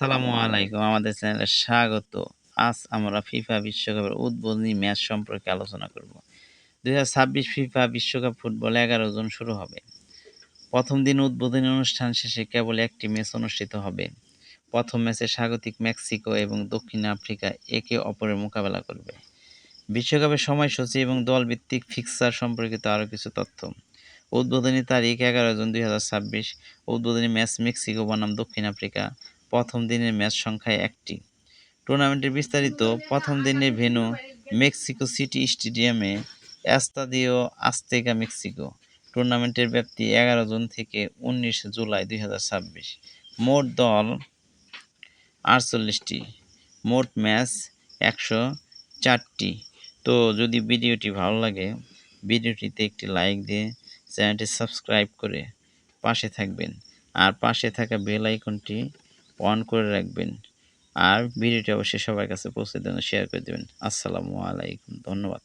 আসসালামু আলাইকুম। আমাদের চ্যানেলে স্বাগত। আজ আমরা ফিফা বিশ্বকাপের উদ্বোধনী ম্যাচ সম্পর্কে আলোচনা করব। ২০২৬ ফিফা বিশ্বকাপ ফুটবল ১১ জন শুরু হবে। প্রথম দিন উদ্বোধনী অনুষ্ঠান শেষে কেবল একটি ম্যাচ অনুষ্ঠিত হবে। প্রথম ম্যাচে স্বাগতিক মেক্সিকো এবং দক্ষিণ আফ্রিকা একে অপরের মোকাবেলা করবে। বিশ্বকাপের সময়সূচি এবং দলভিত্তিক ফিক্সার সম্পর্কিত আরও কিছু তথ্য। উদ্বোধনী তারিখ ১১ জুন ২০২৬। উদ্বোধনী ম্যাচ মেক্সিকো বনাম দক্ষিণ আফ্রিকা। প্রথম দিনের ম্যাচ সংখ্যায় ১টি। টুর্নামেন্টের বিস্তারিত। প্রথম দিনের ভেন্যু মেক্সিকো সিটি স্টেডিয়ামে এস্তাদিও আজতেকা, মেক্সিকো। টুর্নামেন্টের ব্যাপ্তি ১১ জুন থেকে ১৯ জুলাই ২০২৬। মোট দল ৪৮টি। মোট ম্যাচ ১০৪টি। তো যদি ভিডিওটি ভালো লাগে, ভিডিওটিতে একটি লাইক দিয়ে চ্যানেলটি সাবস্ক্রাইব করে পাশে থাকবেন। আর পাশে থাকা বেল আইকনটি অন করে রাখবেন। আর ভিডিওটি অবশ্যই সবার কাছে পৌঁছে দেন, শেয়ার করে দেবেন। আসসালামু আলাইকুম। ধন্যবাদ।